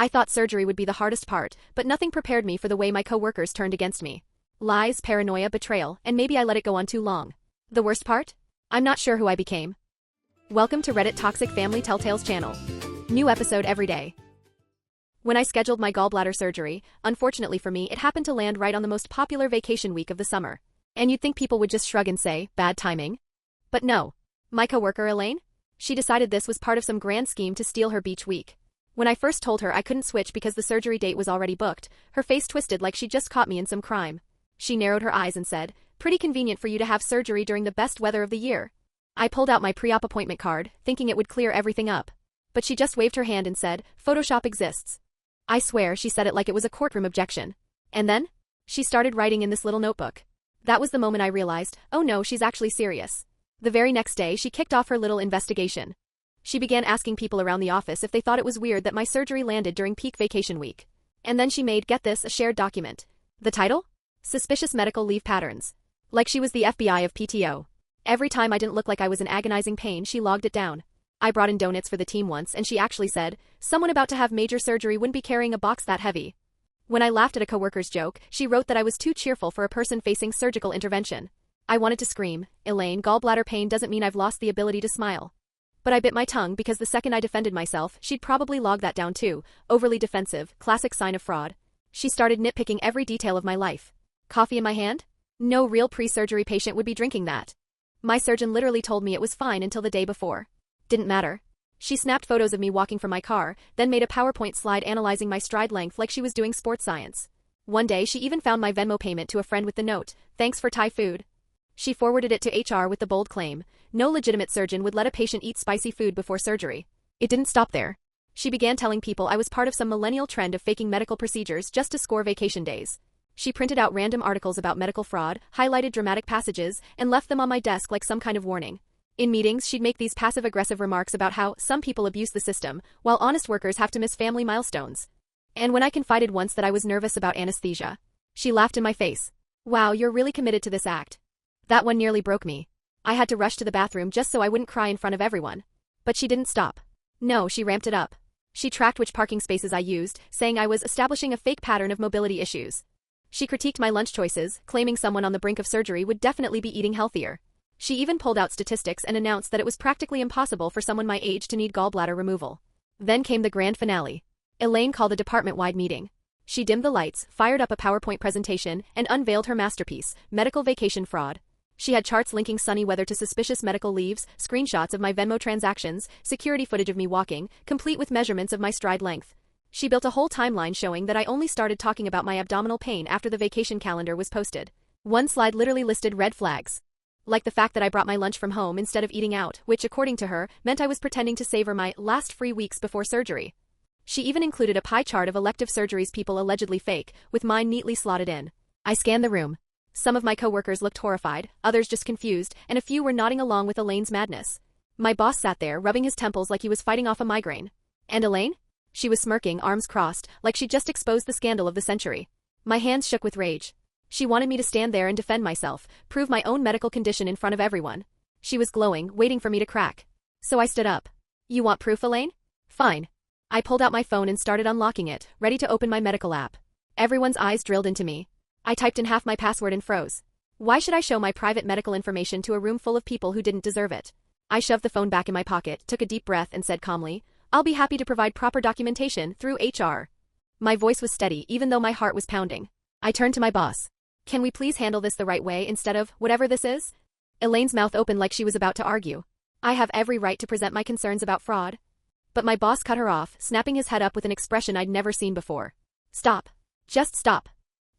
I thought surgery would be the hardest part, but nothing prepared me for the way my coworkers turned against me. Lies, paranoia, betrayal, and maybe I let it go on too long. The worst part? I'm not sure who I became. Welcome to Reddit Toxic Family Telltales channel. New episode every day. When I scheduled my gallbladder surgery, unfortunately for me, it happened to land right on the most popular vacation week of the summer. And you'd think people would just shrug and say, bad timing. But no. My coworker Elaine? She decided this was part of some grand scheme to steal her beach week. When I first told her I couldn't switch because the surgery date was already booked, her face twisted like she'd just caught me in some crime. She narrowed her eyes and said, "Pretty convenient for you to have surgery during the best weather of the year." I pulled out my pre-op appointment card, thinking it would clear everything up. But she just waved her hand and said, "Photoshop exists." I swear she said it like it was a courtroom objection. And then? She started writing in this little notebook. That was the moment I realized, oh no, she's actually serious. The very next day, she kicked off her little investigation. She began asking people around the office if they thought it was weird that my surgery landed during peak vacation week. And then she made, get this, a shared document. The title? Suspicious Medical Leave Patterns. Like she was the FBI of PTO. Every time I didn't look like I was in agonizing pain, she logged it down. I brought in donuts for the team once and she actually said, someone about to have major surgery wouldn't be carrying a box that heavy. When I laughed at a coworker's joke, she wrote that I was too cheerful for a person facing surgical intervention. I wanted to scream, Elaine, gallbladder pain doesn't mean I've lost the ability to smile. But I bit my tongue because the second I defended myself, she'd probably log that down too. Overly defensive, classic sign of fraud. She started nitpicking every detail of my life. Coffee in my hand? No real pre-surgery patient would be drinking that. My surgeon literally told me it was fine until the day before. Didn't matter. She snapped photos of me walking from my car, then made a PowerPoint slide analyzing my stride length like she was doing sports science. One day she even found my Venmo payment to a friend with the note, "Thanks for Thai food." She forwarded it to HR with the bold claim, no legitimate surgeon would let a patient eat spicy food before surgery. It didn't stop there. She began telling people I was part of some millennial trend of faking medical procedures just to score vacation days. She printed out random articles about medical fraud, highlighted dramatic passages, and left them on my desk like some kind of warning. In meetings, she'd make these passive-aggressive remarks about how some people abuse the system, while honest workers have to miss family milestones. And when I confided once that I was nervous about anesthesia, she laughed in my face. Wow, you're really committed to this act. That one nearly broke me. I had to rush to the bathroom just so I wouldn't cry in front of everyone. But she didn't stop. No, she ramped it up. She tracked which parking spaces I used, saying I was establishing a fake pattern of mobility issues. She critiqued my lunch choices, claiming someone on the brink of surgery would definitely be eating healthier. She even pulled out statistics and announced that it was practically impossible for someone my age to need gallbladder removal. Then came the grand finale. Elaine called a department-wide meeting. She dimmed the lights, fired up a PowerPoint presentation, and unveiled her masterpiece, medical vacation fraud. She had charts linking sunny weather to suspicious medical leaves, screenshots of my Venmo transactions, security footage of me walking, complete with measurements of my stride length. She built a whole timeline showing that I only started talking about my abdominal pain after the vacation calendar was posted. One slide literally listed red flags. Like the fact that I brought my lunch from home instead of eating out, which, according to her, meant I was pretending to savor my last free weeks before surgery. She even included a pie chart of elective surgeries people allegedly fake, with mine neatly slotted in. I scanned the room. Some of my coworkers looked horrified, others just confused, and a few were nodding along with Elaine's madness. My boss sat there, rubbing his temples like he was fighting off a migraine. And Elaine? She was smirking, arms crossed, like she'd just exposed the scandal of the century. My hands shook with rage. She wanted me to stand there and defend myself, prove my own medical condition in front of everyone. She was glowing, waiting for me to crack. So I stood up. You want proof, Elaine? Fine. I pulled out my phone and started unlocking it, ready to open my medical app. Everyone's eyes drilled into me. I typed in half my password and froze. Why should I show my private medical information to a room full of people who didn't deserve it? I shoved the phone back in my pocket, took a deep breath and said calmly, I'll be happy to provide proper documentation through HR. My voice was steady even though my heart was pounding. I turned to my boss. Can we please handle this the right way instead of whatever this is? Elaine's mouth opened like she was about to argue. I have every right to present my concerns about fraud. But my boss cut her off, snapping his head up with an expression I'd never seen before. Stop. Just stop.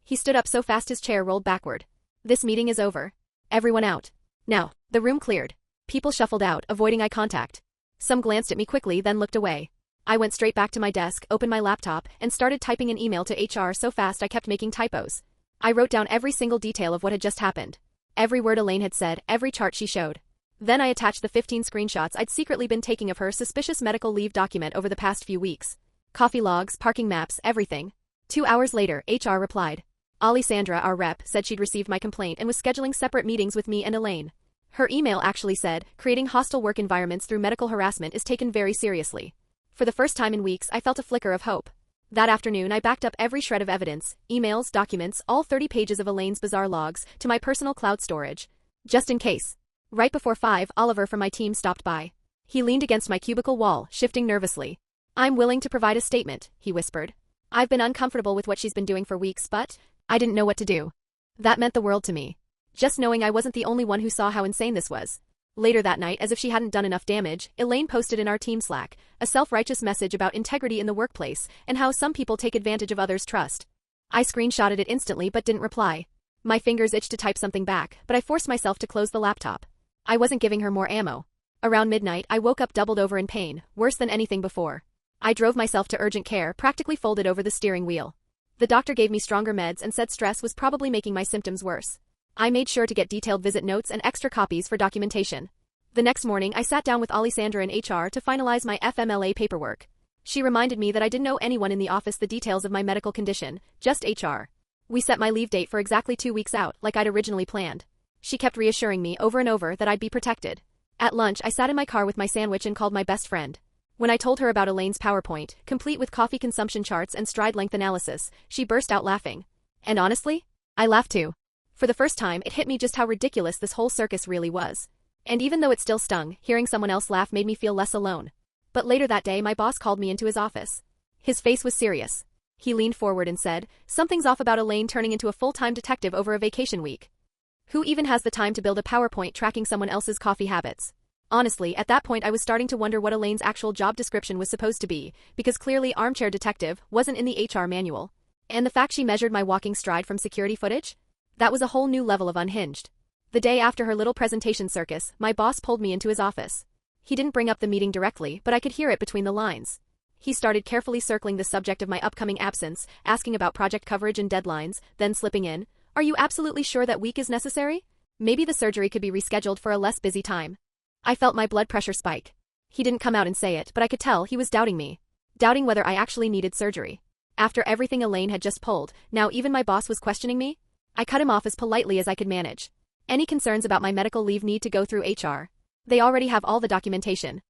He stood up so fast his chair rolled backward. This meeting is over. Everyone out. Now. The room cleared. People shuffled out, avoiding eye contact. Some glanced at me quickly, then looked away. I went straight back to my desk, opened my laptop, and started typing an email to HR so fast I kept making typos. I wrote down every single detail of what had just happened. Every word Elaine had said, every chart she showed. Then I attached the 15 screenshots I'd secretly been taking of her suspicious medical leave document over the past few weeks. Coffee logs, parking maps, everything. 2 hours later, HR replied. Alessandra, our rep, said she'd received my complaint and was scheduling separate meetings with me and Elaine. Her email actually said, creating hostile work environments through medical harassment is taken very seriously. For the first time in weeks, I felt a flicker of hope. That afternoon I backed up every shred of evidence, emails, documents, all 30 pages of Elaine's bizarre logs, to my personal cloud storage. Just in case. Right before 5, Oliver from my team stopped by. He leaned against my cubicle wall, shifting nervously. "I'm willing to provide a statement," he whispered. "I've been uncomfortable with what she's been doing for weeks, but I didn't know what to do." That meant the world to me. Just knowing I wasn't the only one who saw how insane this was. Later that night, as if she hadn't done enough damage, Elaine posted in our team Slack a self-righteous message about integrity in the workplace and how some people take advantage of others' trust. I screenshotted it instantly but didn't reply. My fingers itched to type something back, but I forced myself to close the laptop. I wasn't giving her more ammo. Around midnight, I woke up doubled over in pain, worse than anything before. I drove myself to urgent care, practically folded over the steering wheel. The doctor gave me stronger meds and said stress was probably making my symptoms worse. I made sure to get detailed visit notes and extra copies for documentation. The next morning, I sat down with Alessandra in HR to finalize my FMLA paperwork. She reminded me that I didn't owe anyone in the office the details of my medical condition, just HR. We set my leave date for exactly 2 weeks out, like I'd originally planned. She kept reassuring me over and over that I'd be protected. At lunch, I sat in my car with my sandwich and called my best friend. When I told her about Elaine's PowerPoint, complete with coffee consumption charts and stride length analysis, she burst out laughing. And honestly, I laughed too. For the first time, it hit me just how ridiculous this whole circus really was. And even though it still stung, hearing someone else laugh made me feel less alone. But later that day, my boss called me into his office. His face was serious. He leaned forward and said, "Something's off about Elaine turning into a full-time detective over a vacation week. Who even has the time to build a PowerPoint tracking someone else's coffee habits?" Honestly, at that point I was starting to wonder what Elaine's actual job description was supposed to be, because clearly armchair detective wasn't in the HR manual. And the fact she measured my walking stride from security footage? That was a whole new level of unhinged. The day after her little presentation circus, my boss pulled me into his office. He didn't bring up the meeting directly, but I could hear it between the lines. He started carefully circling the subject of my upcoming absence, asking about project coverage and deadlines, then slipping in, "Are you absolutely sure that week is necessary? Maybe the surgery could be rescheduled for a less busy time." I felt my blood pressure spike. He didn't come out and say it, but I could tell he was doubting me. Doubting whether I actually needed surgery. After everything Elaine had just pulled, now even my boss was questioning me? I cut him off as politely as I could manage. Any concerns about my medical leave need to go through HR. They already have all the documentation.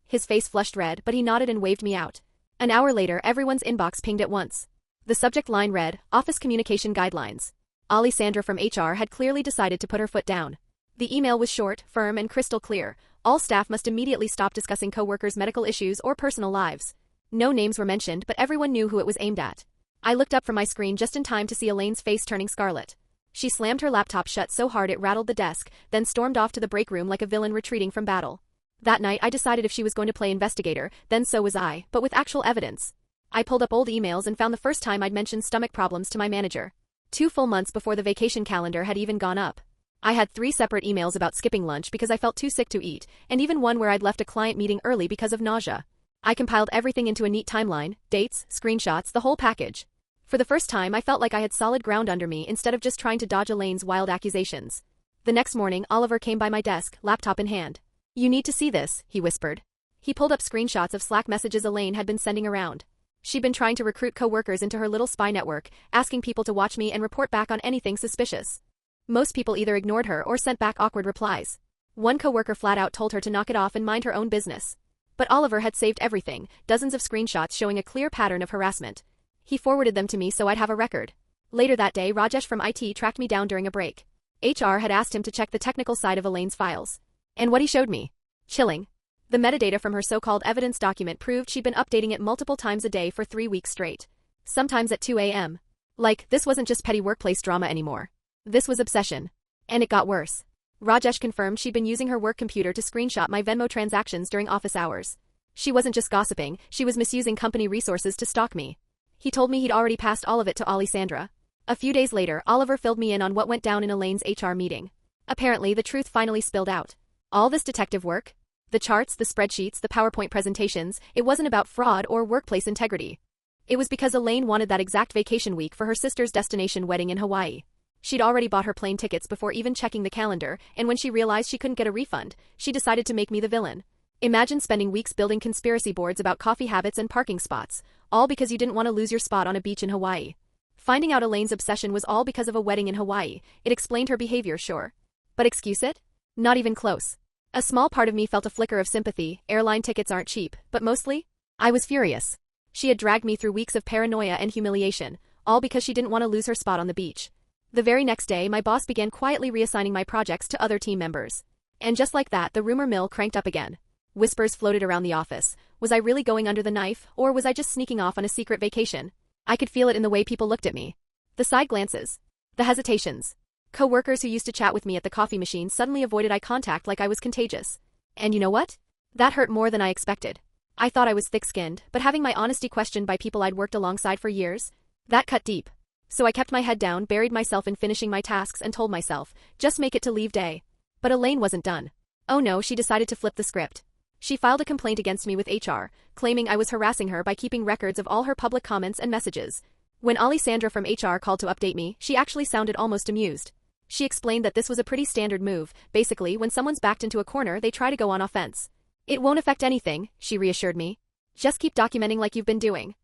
His face flushed red, but he nodded and waved me out. An hour later, everyone's inbox pinged at once. The subject line read, "Office Communication Guidelines." Alessandra from HR had clearly decided to put her foot down. The email was short, firm, and crystal clear. All staff must immediately stop discussing coworkers' medical issues or personal lives. No names were mentioned, but everyone knew who it was aimed at. I looked up from my screen just in time to see Elaine's face turning scarlet. She slammed her laptop shut so hard it rattled the desk, then stormed off to the break room like a villain retreating from battle. That night I decided if she was going to play investigator, then so was I, but with actual evidence. I pulled up old emails and found the first time I'd mentioned stomach problems to my manager. 2 full months before the vacation calendar had even gone up. I had 3 separate emails about skipping lunch because I felt too sick to eat, and even one where I'd left a client meeting early because of nausea. I compiled everything into a neat timeline, dates, screenshots, the whole package. For the first time I felt like I had solid ground under me instead of just trying to dodge Elaine's wild accusations. The next morning, Oliver came by my desk, laptop in hand. "You need to see this," he whispered. He pulled up screenshots of Slack messages Elaine had been sending around. She'd been trying to recruit coworkers into her little spy network, asking people to watch me and report back on anything suspicious. Most people either ignored her or sent back awkward replies. One coworker flat out told her to knock it off and mind her own business. But Oliver had saved everything, dozens of screenshots showing a clear pattern of harassment. He forwarded them to me so I'd have a record. Later that day, Rajesh from IT tracked me down during a break. HR had asked him to check the technical side of Elaine's files. And what he showed me? Chilling. The metadata from her so-called evidence document proved she'd been updating it multiple times a day for 3 weeks straight. Sometimes at 2 a.m. Like, this wasn't just petty workplace drama anymore. This was obsession. And it got worse. Rajesh confirmed she'd been using her work computer to screenshot my Venmo transactions during office hours. She wasn't just gossiping, she was misusing company resources to stalk me. He told me he'd already passed all of it to Alessandra. A few days later, Oliver filled me in on what went down in Elaine's HR meeting. Apparently, the truth finally spilled out. All this detective work, the charts, the spreadsheets, the PowerPoint presentations, it wasn't about fraud or workplace integrity. It was because Elaine wanted that exact vacation week for her sister's destination wedding in Hawaii. She'd already bought her plane tickets before even checking the calendar, and when she realized she couldn't get a refund, she decided to make me the villain. Imagine spending weeks building conspiracy boards about coffee habits and parking spots, all because you didn't want to lose your spot on a beach in Hawaii. Finding out Elaine's obsession was all because of a wedding in Hawaii, it explained her behavior, sure. But excuse it? Not even close. A small part of me felt a flicker of sympathy. Airline tickets aren't cheap, but mostly, I was furious. She had dragged me through weeks of paranoia and humiliation, all because she didn't want to lose her spot on the beach. The very next day, my boss began quietly reassigning my projects to other team members. And just like that, the rumor mill cranked up again. Whispers floated around the office. Was I really going under the knife, or was I just sneaking off on a secret vacation? I could feel it in the way people looked at me. The side glances. The hesitations. Coworkers who used to chat with me at the coffee machine suddenly avoided eye contact like I was contagious. And you know what? That hurt more than I expected. I thought I was thick-skinned, but having my honesty questioned by people I'd worked alongside for years, that cut deep. So I kept my head down, buried myself in finishing my tasks, and told myself, just make it to leave day. But Elaine wasn't done. Oh no, she decided to flip the script. She filed a complaint against me with HR, claiming I was harassing her by keeping records of all her public comments and messages. When Alessandra from HR called to update me, she actually sounded almost amused. She explained that this was a pretty standard move. Basically, when someone's backed into a corner, they try to go on offense. It won't affect anything, she reassured me. Just keep documenting like you've been doing.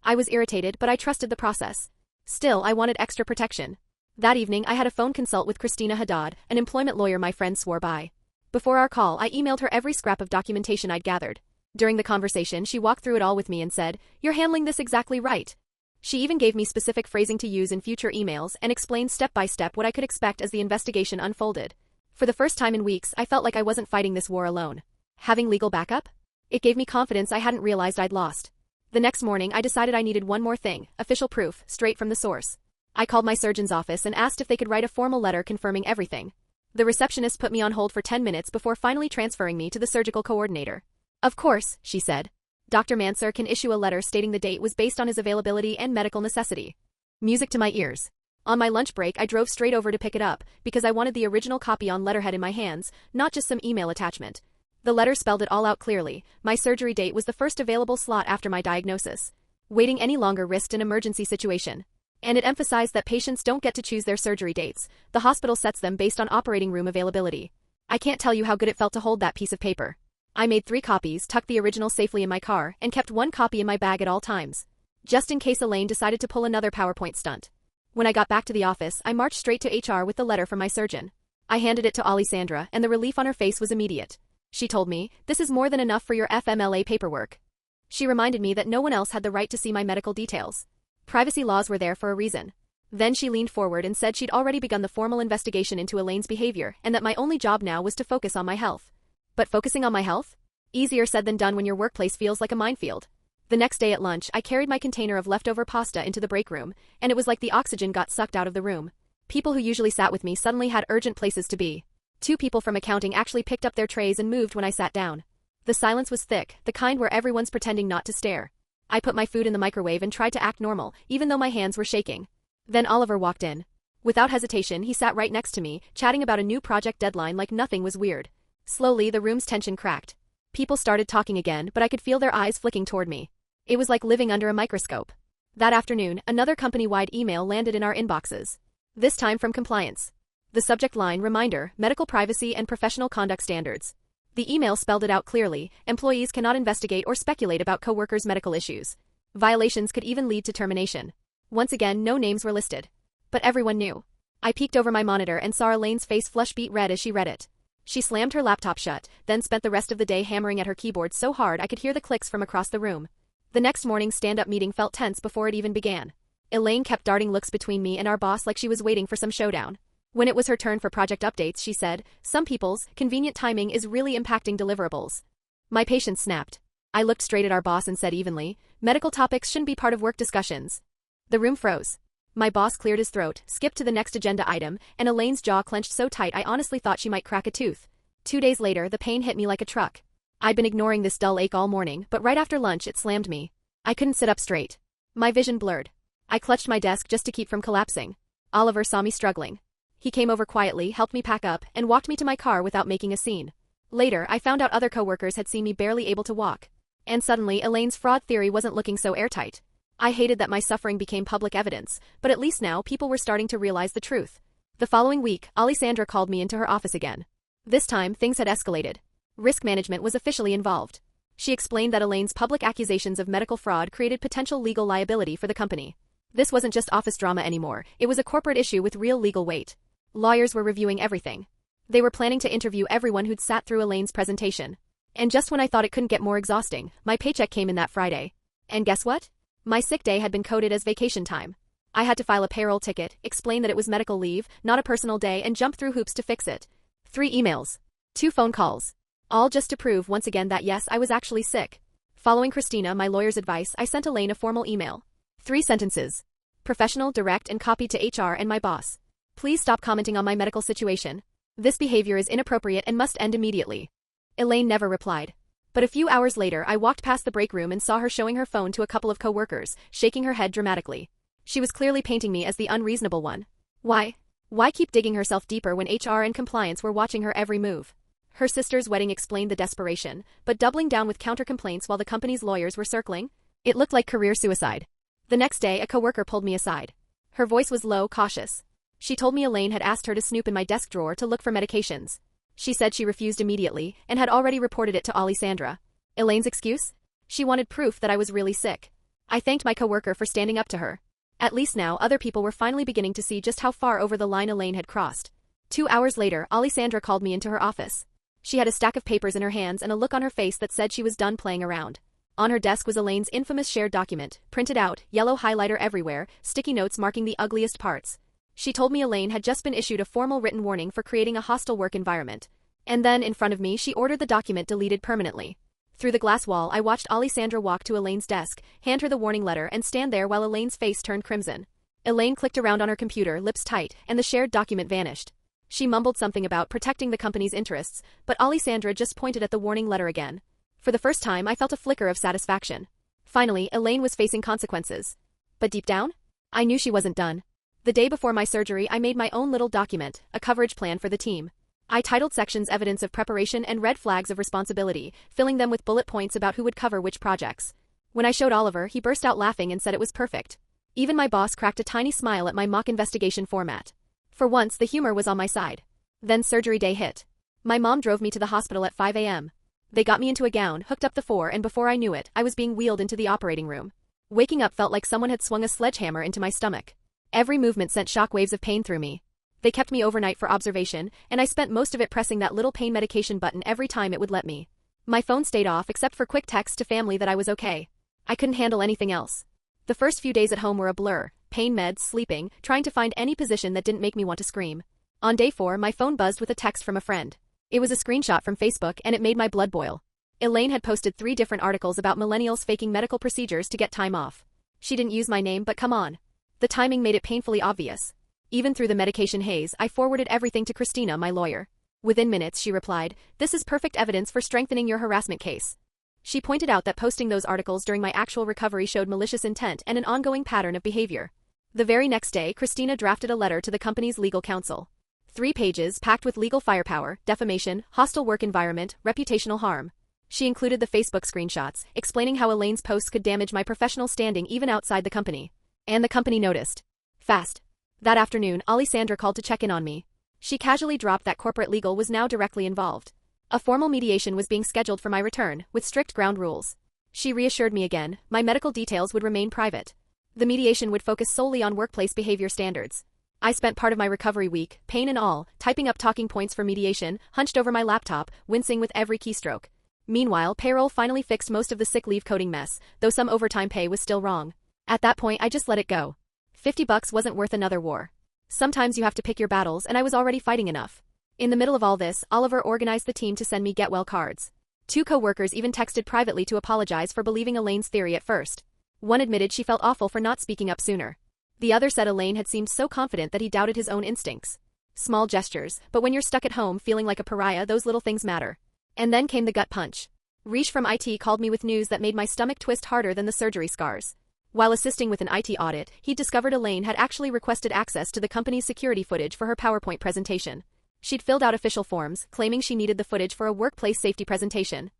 I was irritated, but I trusted the process. Still, I wanted extra protection. That evening, I had a phone consult with Christina Haddad, an employment lawyer my friend swore by. Before our call, I emailed her every scrap of documentation I'd gathered. During the conversation, she walked through it all with me and said, "You're handling this exactly right." She even gave me specific phrasing to use in future emails and explained step by step what I could expect as the investigation unfolded. For the first time in weeks, I felt like I wasn't fighting this war alone. Having legal backup? It gave me confidence I hadn't realized I'd lost. The next morning, I decided I needed one more thing, official proof, straight from the source. I called my surgeon's office and asked if they could write a formal letter confirming everything. The receptionist put me on hold for 10 minutes before finally transferring me to the surgical coordinator. Of course, she said. Dr. Mansur can issue a letter stating the date was based on his availability and medical necessity. Music to my ears. On my lunch break, I drove straight over to pick it up, because I wanted the original copy on letterhead in my hands, not just some email attachment. The letter spelled it all out clearly. My surgery date was the first available slot after my diagnosis. Waiting any longer risked an emergency situation. And it emphasized that patients don't get to choose their surgery dates. The hospital sets them based on operating room availability. I can't tell you how good it felt to hold that piece of paper. I made 3 copies, tucked the original safely in my car, and kept 1 copy in my bag at all times. Just in case Elaine decided to pull another PowerPoint stunt. When I got back to the office, I marched straight to HR with the letter from my surgeon. I handed it to Alessandra, and the relief on her face was immediate. She told me, "This is more than enough for your FMLA paperwork." She reminded me that no one else had the right to see my medical details. Privacy laws were there for a reason. Then she leaned forward and said she'd already begun the formal investigation into Elaine's behavior and that my only job now was to focus on my health. But focusing on my health? Easier said than done when your workplace feels like a minefield. The next day at lunch, I carried my container of leftover pasta into the break room, and it was like the oxygen got sucked out of the room. People who usually sat with me suddenly had urgent places to be. 2 people from accounting actually picked up their trays and moved when I sat down. The silence was thick, the kind where everyone's pretending not to stare. I put my food in the microwave and tried to act normal, even though my hands were shaking. Then Oliver walked in. Without hesitation, he sat right next to me, chatting about a new project deadline like nothing was weird. Slowly, the room's tension cracked. People started talking again, but I could feel their eyes flicking toward me. It was like living under a microscope. That afternoon, another company-wide email landed in our inboxes. This time from compliance. The subject line, reminder, medical privacy and professional conduct standards. The email spelled it out clearly. Employees cannot investigate or speculate about coworkers' medical issues. Violations could even lead to termination. Once again, no names were listed. But everyone knew. I peeked over my monitor and saw Elaine's face flush beet red as she read it. She slammed her laptop shut, then spent the rest of the day hammering at her keyboard so hard I could hear the clicks from across the room. The next morning's stand-up meeting felt tense before it even began. Elaine kept darting looks between me and our boss like she was waiting for some showdown. When it was her turn for project updates, she said, "Some people's convenient timing is really impacting deliverables." My patience snapped. I looked straight at our boss and said evenly, "Medical topics shouldn't be part of work discussions." The room froze. My boss cleared his throat, skipped to the next agenda item, and Elaine's jaw clenched so tight I honestly thought she might crack a tooth. 2 days later, the pain hit me like a truck. I'd been ignoring this dull ache all morning, but right after lunch it slammed me. I couldn't sit up straight. My vision blurred. I clutched my desk just to keep from collapsing. Oliver saw me struggling. He came over quietly, helped me pack up, and walked me to my car without making a scene. Later, I found out other coworkers had seen me barely able to walk. And suddenly, Elaine's fraud theory wasn't looking so airtight. I hated that my suffering became public evidence, but at least now people were starting to realize the truth. The following week, Alessandra called me into her office again. This time, things had escalated. Risk management was officially involved. She explained that Elaine's public accusations of medical fraud created potential legal liability for the company. This wasn't just office drama anymore, it was a corporate issue with real legal weight. Lawyers were reviewing everything. They were planning to interview everyone who'd sat through Elaine's presentation. And just when I thought it couldn't get more exhausting, my paycheck came in that Friday. And guess what? My sick day had been coded as vacation time. I had to file a payroll ticket, explain that it was medical leave, not a personal day, and jump through hoops to fix it. 3 emails. 2 phone calls. All just to prove once again that yes, I was actually sick. Following Christina, my lawyer's advice, I sent Elaine a formal email. 3 sentences. Professional, direct, and copied to HR and my boss. Please stop commenting on my medical situation. This behavior is inappropriate and must end immediately. Elaine never replied. But a few hours later, I walked past the break room and saw her showing her phone to a couple of coworkers, shaking her head dramatically. She was clearly painting me as the unreasonable one. Why? Why keep digging herself deeper when HR and compliance were watching her every move? Her sister's wedding explained the desperation, but doubling down with counter-complaints while the company's lawyers were circling? It looked like career suicide. The next day, a coworker pulled me aside. Her voice was low, cautious. She told me Elaine had asked her to snoop in my desk drawer to look for medications. She said she refused immediately and had already reported it to Alessandra. Elaine's excuse? She wanted proof that I was really sick. I thanked my coworker for standing up to her. At least now, other people were finally beginning to see just how far over the line Elaine had crossed. 2 hours later, Alessandra called me into her office. She had a stack of papers in her hands and a look on her face that said she was done playing around. On her desk was Elaine's infamous shared document, printed out, yellow highlighter everywhere, sticky notes marking the ugliest parts. She told me Elaine had just been issued a formal written warning for creating a hostile work environment. And then, in front of me, she ordered the document deleted permanently. Through the glass wall, I watched Alessandra walk to Elaine's desk, hand her the warning letter, and stand there while Elaine's face turned crimson. Elaine clicked around on her computer, lips tight, and the shared document vanished. She mumbled something about protecting the company's interests, but Alessandra just pointed at the warning letter again. For the first time, I felt a flicker of satisfaction. Finally, Elaine was facing consequences. But deep down, I knew she wasn't done. The day before my surgery, I made my own little document, a coverage plan for the team. I titled sections Evidence of Preparation and Red Flags of Responsibility, filling them with bullet points about who would cover which projects. When I showed Oliver, he burst out laughing and said it was perfect. Even my boss cracked a tiny smile at my mock investigation format. For once, the humor was on my side. Then surgery day hit. My mom drove me to the hospital at 5 a.m. They got me into a gown, hooked up the 4, and before I knew it, I was being wheeled into the operating room. Waking up felt like someone had swung a sledgehammer into my stomach. Every movement sent shockwaves of pain through me. They kept me overnight for observation, and I spent most of it pressing that little pain medication button every time it would let me. My phone stayed off except for quick texts to family that I was okay. I couldn't handle anything else. The first few days at home were a blur, pain meds, sleeping, trying to find any position that didn't make me want to scream. On day 4, my phone buzzed with a text from a friend. It was a screenshot from Facebook and it made my blood boil. Elaine had posted 3 different articles about millennials faking medical procedures to get time off. She didn't use my name, but come on. The timing made it painfully obvious. Even through the medication haze, I forwarded everything to Christina, my lawyer. Within minutes, she replied, "This is perfect evidence for strengthening your harassment case." She pointed out that posting those articles during my actual recovery showed malicious intent and an ongoing pattern of behavior. The very next day, Christina drafted a letter to the company's legal counsel. 3 pages packed with legal firepower, defamation, hostile work environment, reputational harm. She included the Facebook screenshots, explaining how Elaine's posts could damage my professional standing even outside the company. And the company noticed. Fast. That afternoon, Alessandra called to check in on me. She casually dropped that corporate legal was now directly involved. A formal mediation was being scheduled for my return, with strict ground rules. She reassured me again, my medical details would remain private. The mediation would focus solely on workplace behavior standards. I spent part of my recovery week, pain and all, typing up talking points for mediation, hunched over my laptop, wincing with every keystroke. Meanwhile, payroll finally fixed most of the sick leave coding mess, though some overtime pay was still wrong. At that point, I just let it go. $50 wasn't worth another war. Sometimes you have to pick your battles, and I was already fighting enough. In the middle of all this, Oliver organized the team to send me get-well cards. 2 coworkers even texted privately to apologize for believing Elaine's theory at first. One admitted she felt awful for not speaking up sooner. The other said Elaine had seemed so confident that he doubted his own instincts. Small gestures, but when you're stuck at home feeling like a pariah, those little things matter. And then came the gut punch. Rish from IT called me with news that made my stomach twist harder than the surgery scars. While assisting with an IT audit, he discovered Elaine had actually requested access to the company's security footage for her PowerPoint presentation. She'd filled out official forms, claiming she needed the footage for a workplace safety presentation.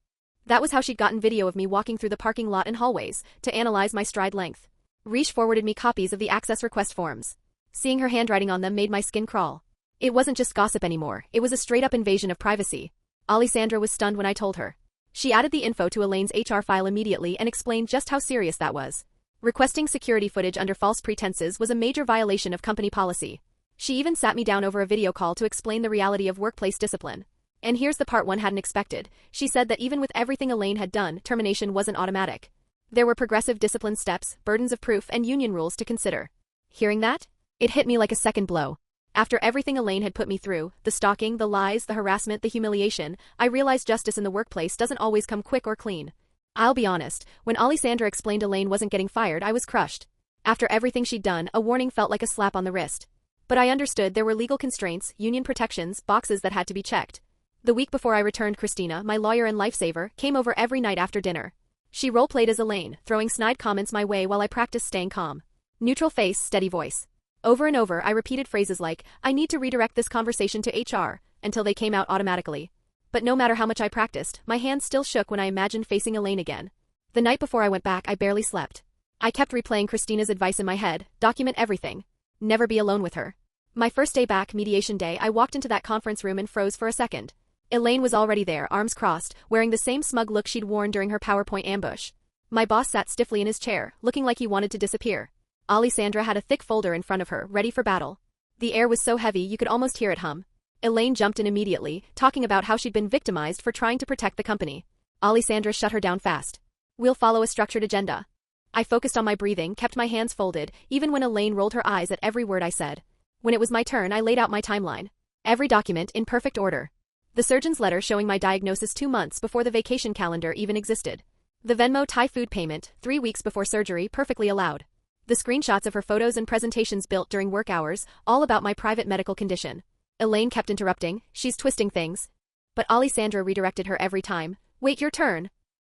That was how she'd gotten video of me walking through the parking lot and hallways, to analyze my stride length. Rish forwarded me copies of the access request forms. Seeing her handwriting on them made my skin crawl. It wasn't just gossip anymore, it was a straight-up invasion of privacy. Alessandra was stunned when I told her. She added the info to Elaine's HR file immediately and explained just how serious that was. Requesting security footage under false pretenses was a major violation of company policy. She even sat me down over a video call to explain the reality of workplace discipline. And here's the part one hadn't expected. She said that even with everything Elaine had done, termination wasn't automatic. There were progressive discipline steps, burdens of proof, and union rules to consider. Hearing that, it hit me like a second blow. After everything Elaine had put me through, the stalking, the lies, the harassment, the humiliation, I realized justice in the workplace doesn't always come quick or clean. I'll be honest, when Alessandra explained Elaine wasn't getting fired, I was crushed. After everything she'd done, a warning felt like a slap on the wrist. But I understood there were legal constraints, union protections, boxes that had to be checked. The week before I returned, Christina, my lawyer and lifesaver, came over every night after dinner. She role-played as Elaine, throwing snide comments my way while I practiced staying calm. Neutral face, steady voice. Over and over, I repeated phrases like, "I need to redirect this conversation to HR," until they came out automatically. But no matter how much I practiced, my hands still shook when I imagined facing Elaine again. The night before I went back, I barely slept. I kept replaying Christina's advice in my head: document everything. Never be alone with her. My first day back, mediation day, I walked into that conference room and froze for a second. Elaine was already there, arms crossed, wearing the same smug look she'd worn during her PowerPoint ambush. My boss sat stiffly in his chair, looking like he wanted to disappear. Alessandra had a thick folder in front of her, ready for battle. The air was so heavy you could almost hear it hum. Elaine jumped in immediately, talking about how she'd been victimized for trying to protect the company. Alessandra shut her down fast. "We'll follow a structured agenda." I focused on my breathing, kept my hands folded, even when Elaine rolled her eyes at every word I said. When it was my turn, I laid out my timeline. Every document in perfect order. The surgeon's letter showing my diagnosis 2 months before the vacation calendar even existed. The Venmo Thai food payment, 3 weeks before surgery, perfectly allowed. The screenshots of her photos and presentations built during work hours, all about my private medical condition. Elaine kept interrupting, "She's twisting things." But Alessandra redirected her every time. "Wait your turn."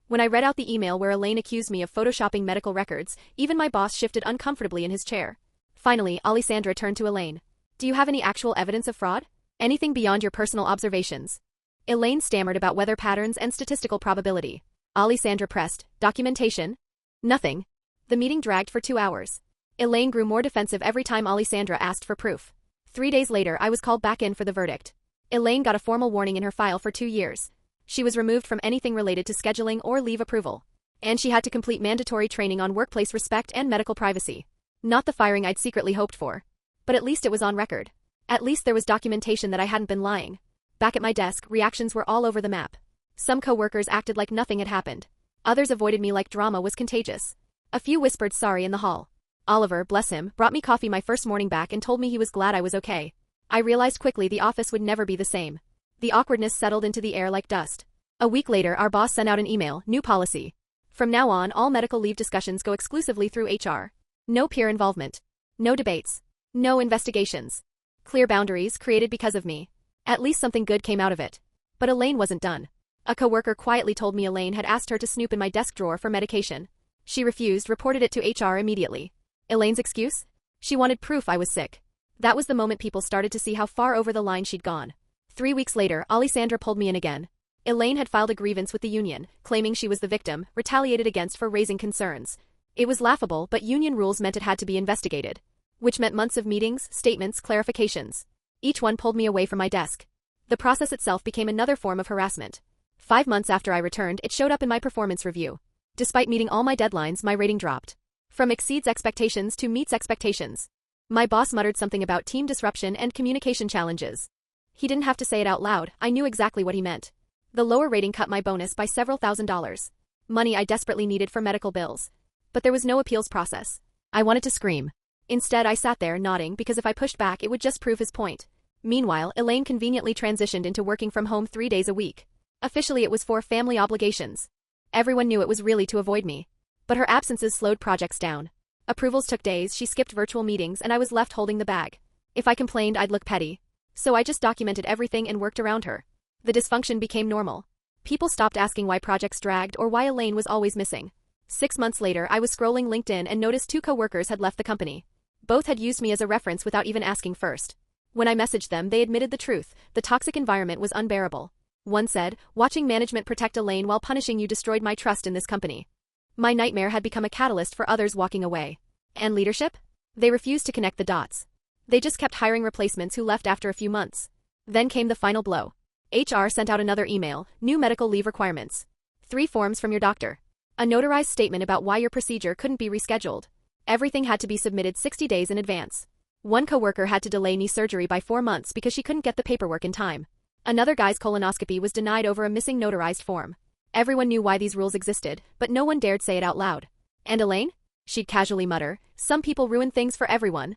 When I read out the email where Elaine accused me of photoshopping medical records, even my boss shifted uncomfortably in his chair. Finally, Alessandra turned to Elaine. "Do you have any actual evidence of fraud? Anything beyond your personal observations?" Elaine stammered about weather patterns and statistical probability. Alessandra pressed, "Documentation?" "Nothing." The meeting dragged for 2 hours. Elaine grew more defensive every time Alessandra asked for proof. 3 days later, I was called back in for the verdict. Elaine got a formal warning in her file for 2 years. She was removed from anything related to scheduling or leave approval. And she had to complete mandatory training on workplace respect and medical privacy. Not the firing I'd secretly hoped for. But at least it was on record. At least there was documentation that I hadn't been lying. Back at my desk, reactions were all over the map. Some coworkers acted like nothing had happened. Others avoided me like drama was contagious. A few whispered sorry in the hall. Oliver, bless him, brought me coffee my first morning back and told me he was glad I was okay. I realized quickly the office would never be the same. The awkwardness settled into the air like dust. A week later, our boss sent out an email: "New policy. From now on, all medical leave discussions go exclusively through HR. No peer involvement. No debates. No investigations. Clear boundaries created because of me." At least something good came out of it. But Elaine wasn't done. A coworker quietly told me Elaine had asked her to snoop in my desk drawer for medication. She refused, reported it to HR immediately. Elaine's excuse? She wanted proof I was sick. That was the moment people started to see how far over the line she'd gone. 3 weeks later, Alessandra pulled me in again. Elaine had filed a grievance with the union, claiming she was the victim, retaliated against for raising concerns. It was laughable, but union rules meant it had to be investigated. Which meant months of meetings, statements, clarifications. Each one pulled me away from my desk. The process itself became another form of harassment. 5 months after I returned, it showed up in my performance review. Despite meeting all my deadlines, my rating dropped. From exceeds expectations to meets expectations. My boss muttered something about team disruption and communication challenges. He didn't have to say it out loud, I knew exactly what he meant. The lower rating cut my bonus by several $1,000s. Money I desperately needed for medical bills. But there was no appeals process. I wanted to scream. Instead, I sat there, nodding, because if I pushed back, it would just prove his point. Meanwhile, Elaine conveniently transitioned into working from home 3 days a week. Officially, it was for family obligations. Everyone knew it was really to avoid me. But her absences slowed projects down. Approvals took days, she skipped virtual meetings, and I was left holding the bag. If I complained, I'd look petty. So I just documented everything and worked around her. The dysfunction became normal. People stopped asking why projects dragged or why Elaine was always missing. 6 months later, I was scrolling LinkedIn and noticed 2 coworkers had left the company. Both had used me as a reference without even asking first. When I messaged them, they admitted the truth: the toxic environment was unbearable. One said, "Watching management protect Elaine while punishing you destroyed my trust in this company." My nightmare had become a catalyst for others walking away. And leadership? They refused to connect the dots. They just kept hiring replacements who left after a few months. Then came the final blow. HR sent out another email: "New medical leave requirements. 3 forms from your doctor. A notarized statement about why your procedure couldn't be rescheduled. Everything had to be submitted 60 days in advance." One coworker had to delay knee surgery by 4 months because she couldn't get the paperwork in time. Another guy's colonoscopy was denied over a missing notarized form. Everyone knew why these rules existed, but no one dared say it out loud. And Elaine? She'd casually mutter, some people ruin things for everyone.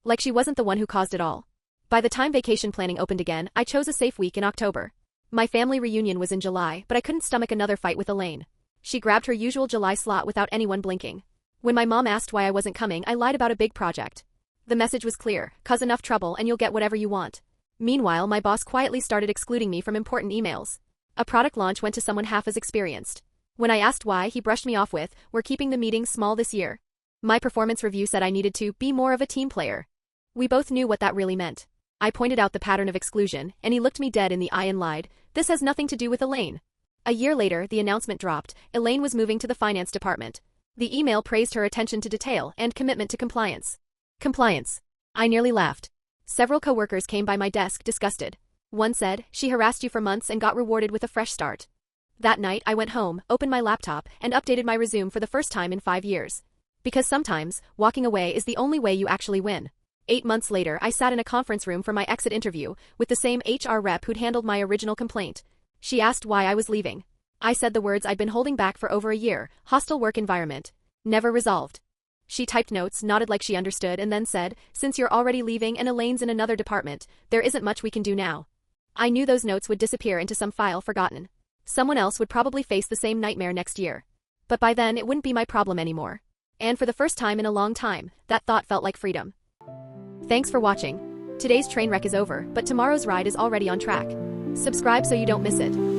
Like she wasn't the one who caused it all. By the time vacation planning opened again, I chose a safe week in October. My family reunion was in July, but I couldn't stomach another fight with Elaine. She grabbed her usual July slot without anyone blinking. When my mom asked why I wasn't coming, I lied about a big project. The message was clear, cause enough trouble and you'll get whatever you want. Meanwhile, my boss quietly started excluding me from important emails. A product launch went to someone half as experienced. When I asked why, he brushed me off with, we're keeping the meetings small this year. My performance review said I needed to be more of a team player. We both knew what that really meant. I pointed out the pattern of exclusion, and he looked me dead in the eye and lied, this has nothing to do with Elaine. A year later, the announcement dropped, Elaine was moving to the finance department. The email praised her attention to detail and commitment to compliance. Compliance. I nearly laughed. Several coworkers came by my desk, disgusted. One said, she harassed you for months and got rewarded with a fresh start. That night, I went home, opened my laptop, and updated my resume for the first time in 5 years. Because sometimes, walking away is the only way you actually win. 8 months later, I sat in a conference room for my exit interview, with the same HR rep who'd handled my original complaint. She asked why I was leaving. I said the words I'd been holding back for over a year, hostile work environment. Never resolved. She typed notes, nodded like she understood, and then said, since you're already leaving and Elaine's in another department, there isn't much we can do now. I knew those notes would disappear into some file forgotten. Someone else would probably face the same nightmare next year. But by then, it wouldn't be my problem anymore. And for the first time in a long time, that thought felt like freedom. Thanks for watching. Today's train wreck is over, but tomorrow's ride is already on track. Subscribe so you don't miss it.